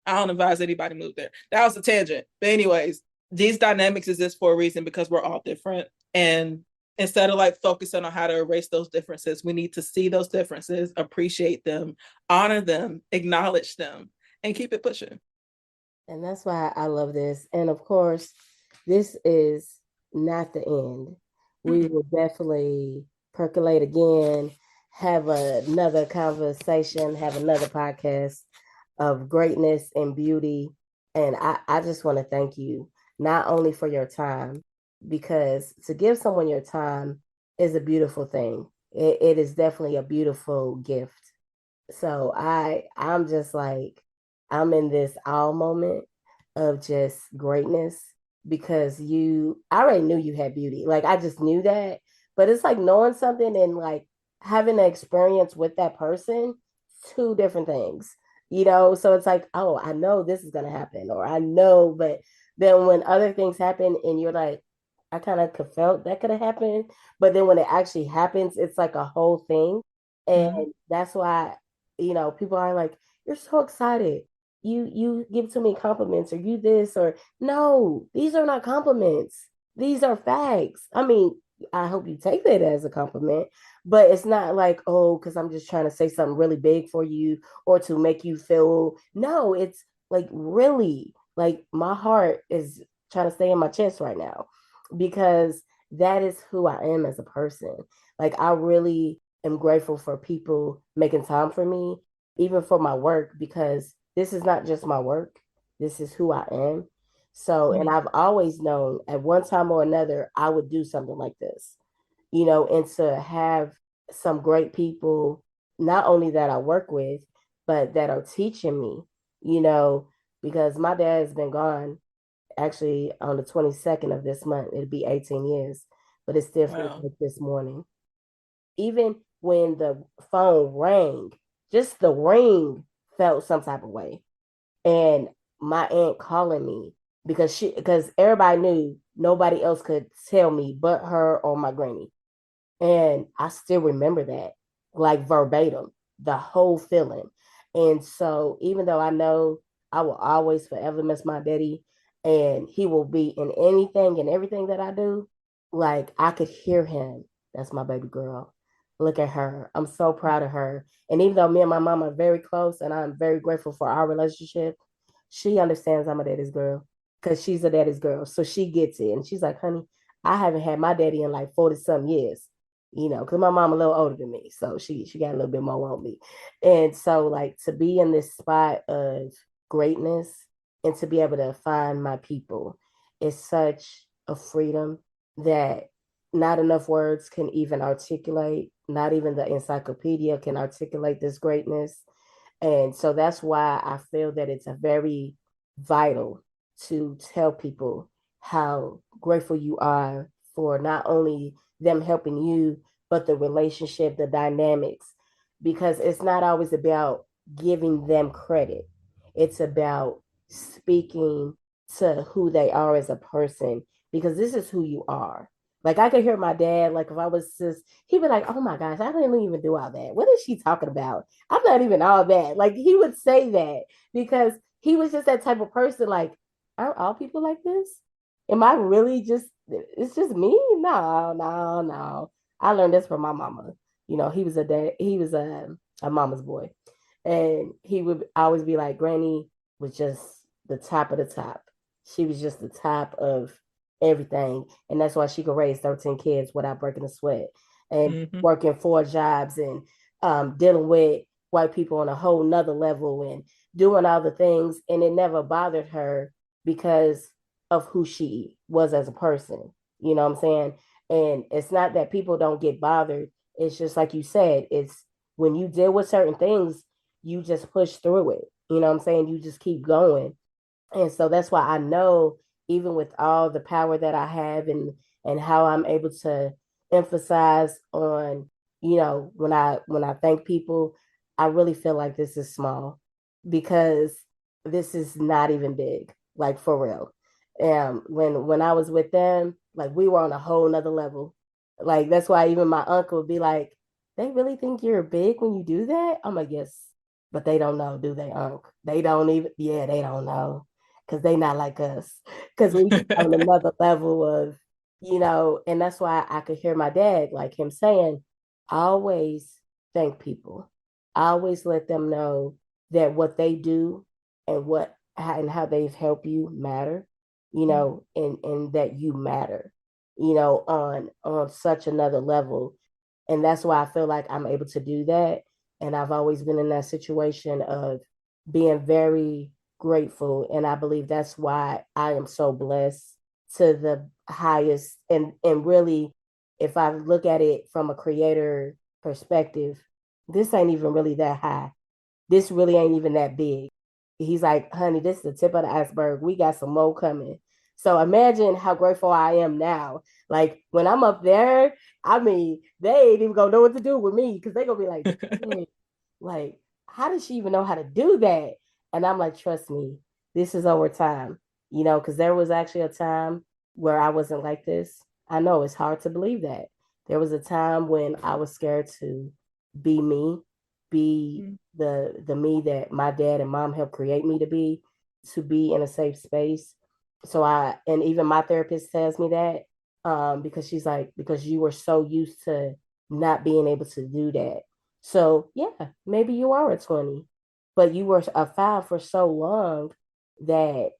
I don't advise anybody move there. That was a tangent. But anyways, these dynamics exist for a reason because we're all different. And instead of like focusing on how to erase those differences, we need to see those differences, appreciate them, honor them, acknowledge them, and keep it pushing. And that's why I love this. And of course, this is not the end. We will definitely percolate again, have another conversation, have another podcast of greatness and beauty. And I just want to thank you, not only for your time, because to give someone your time is a beautiful thing. It is definitely a beautiful gift. So I'm just like, I'm in this all moment of just greatness because I already knew you had beauty. Like I just knew that. But it's like knowing something and like having an experience with that person, two different things, So it's like, oh, I know this is gonna happen, or I know, but then when other things happen and you're like, I kind of felt that could have happened, but then when it actually happens, it's like a whole thing. And that's why, people are like, you're so excited. You give too many compliments, or you this, or no, these are not compliments. These are facts. I mean, I hope you take that as a compliment, but it's not like, oh, because I'm just trying to say something really big for you or to make you feel. No, it's like really, like my heart is trying to stay in my chest right now because that is who I am as a person. Like I really am grateful for people making time for me, even for my work, because this is not just my work. This is who I am. So, and I've always known at one time or another, I would do something like this, and to have some great people, not only that I work with, but that are teaching me, because my dad has been gone actually on the 22nd of this month. It'll be 18 years, but it still feels like this morning. Even when the phone rang, just the ring felt some type of way. And my aunt calling me because everybody knew nobody else could tell me but her or my granny. And I still remember that, like verbatim, the whole feeling. And so even though I know I will always forever miss my daddy and he will be in anything and everything that I do, like I could hear him. That's my baby girl. Look at her. I'm so proud of her. And even though me and my mom are very close and I'm very grateful for our relationship, she understands I'm a daddy's girl because she's a daddy's girl. So she gets it. And she's like, honey, I haven't had my daddy in like 40 some years, because my mom a little older than me. So she got a little bit more on me. And so like to be in this spot of greatness and to be able to find my people is such a freedom that not enough words can even articulate. Not even the encyclopedia can articulate this greatness. And so that's why I feel that it's a very vital to tell people how grateful you are for not only them helping you, but the relationship, the dynamics, because it's not always about giving them credit. It's about speaking to who they are as a person, because this is who you are. Like I could hear my dad, like if I was just, he'd be like, oh my gosh, I didn't even do all that. What is she talking about? I'm not even all that. Like he would say that because he was just that type of person. Like, are all people like this? Am I really it's just me? No, no, no. I learned this from my mama. He was a mama's boy. And he would always be like, Granny was just the top of the top. She was just the top of everything. And that's why she could raise 13 kids without breaking a sweat and working 4 jobs and dealing with white people on a whole nother level and doing all the things. And it never bothered her because of who she was as a person. You know what I'm saying? And it's not that people don't get bothered. It's just like you said, it's when you deal with certain things, you just push through it. You know what I'm saying? You just keep going. And so that's why I know, even with all the power that I have and how I'm able to emphasize on, when I thank people, I really feel like this is small because this is not even big, like for real. When I was with them, like we were on a whole nother level. Like that's why even my uncle would be like, they really think you're big when you do that? I'm like, yes, but they don't know, do they, Unc? They don't even, yeah, they don't know because they not like us. Because we on another level of, and that's why I could hear my dad, like him saying, always thank people. Always let them know that what they do and how they've helped you matter, and that you matter, on such another level. And that's why I feel like I'm able to do that. And I've always been in that situation of being very grateful. And I believe that's why I am so blessed to the highest. And really, if I look at it from a creator perspective, this ain't even really that high. This really ain't even that big. He's like, honey, this is the tip of the iceberg. We got some more coming. So imagine how grateful I am now. Like when I'm up there, I mean, they ain't even gonna know what to do with me because they gonna be like, hey, like, how does she even know how to do that? And I'm like, trust me, this is over time, because there was actually a time where I wasn't like this. I know it's hard to believe that. There was a time when I was scared to be me, be the me that my dad and mom helped create me to be in a safe space. So and even my therapist tells me that, because she's like, because you were so used to not being able to do that. So yeah, maybe you are a 20, but you were a 5 for so long that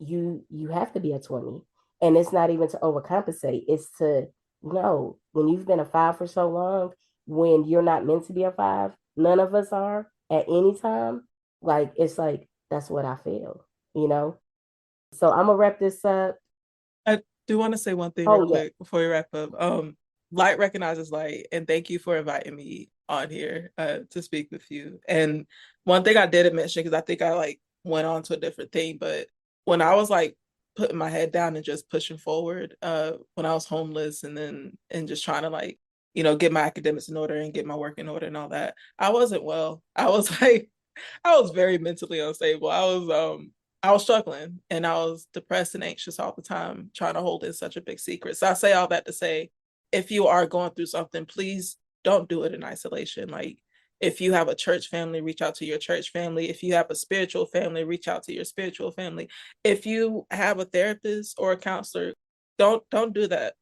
you have to be a 20. And it's not even to overcompensate. It's to know when you've been a 5 for so long, when you're not meant to be a 5, none of us are at any time. Like it's like that's what I feel. So I'm gonna wrap this up. I do want to say one thing real quick before we wrap up. Light recognizes light, and thank you for inviting me on here to speak with you. And one thing I didn't mention, because I think I like went on to a different thing, but when I was like putting my head down and just pushing forward, when I was homeless and just trying to like, get my academics in order and get my work in order and all that, I wasn't well. I was like, I was very mentally unstable. I was struggling and I was depressed and anxious all the time, trying to hold in such a big secret. So I say all that to say, if you are going through something, please don't do it in isolation. Like if you have a church family, reach out to your church family. If you have a spiritual family, reach out to your spiritual family. If you have a therapist or a counselor, don't do that.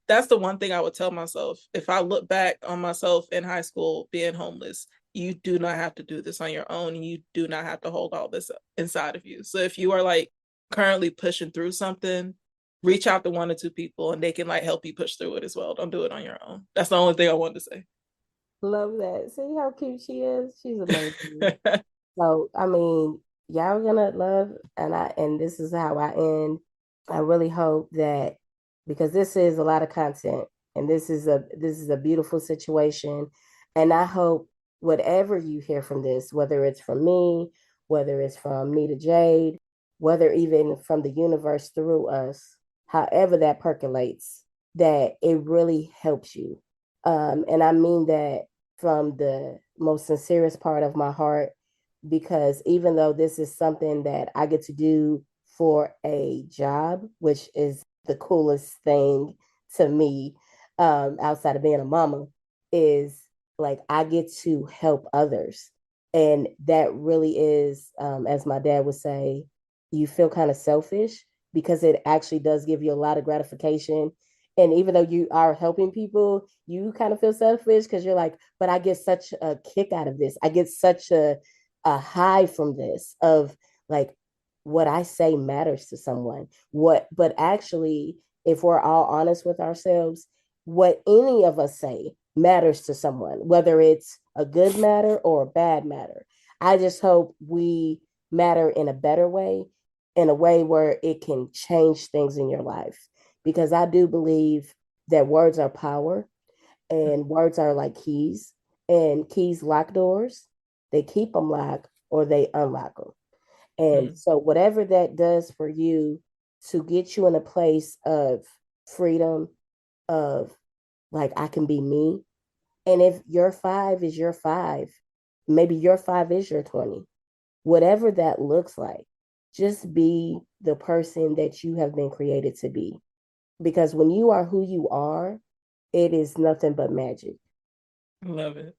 That's the one thing I would tell myself. If I look back on myself in high school being homeless, you do not have to do this on your own. You do not have to hold all this inside of you. So if you are like currently pushing through something, reach out to 1 or 2 people and they can like help you push through it as well. Don't do it on your own. That's the only thing I wanted to say. Love that. See how cute she is? She's amazing. So I mean, y'all gonna love, and this is how I end. I really hope that, because this is a lot of content and this is a beautiful situation. And I hope whatever you hear from this, whether it's from me, whether it's from Nita Jade, whether even from the universe through us, however that percolates, that it really helps you. And I mean that from the most sincerest part of my heart, because even though this is something that I get to do for a job, which is the coolest thing to me, outside of being a mama, is like I get to help others. And that really is, as my dad would say, you feel kind of selfish because it actually does give you a lot of gratification. And even though you are helping people, you kind of feel selfish because you're like, but I get such a kick out of this. I get such a high from this of like, what I say matters to someone. But actually, if we're all honest with ourselves, what any of us say matters to someone, whether it's a good matter or a bad matter. I just hope we matter in a better way, in a way where it can change things in your life. Because I do believe that words are power, and words are like keys, and keys lock doors. They keep them locked or they unlock them. And so, whatever that does for you to get you in a place of freedom, of like, I can be me. And if your five is your five, maybe your five is your 20, whatever that looks like, just be the person that you have been created to be. Because when you are who you are, it is nothing but magic. Love it.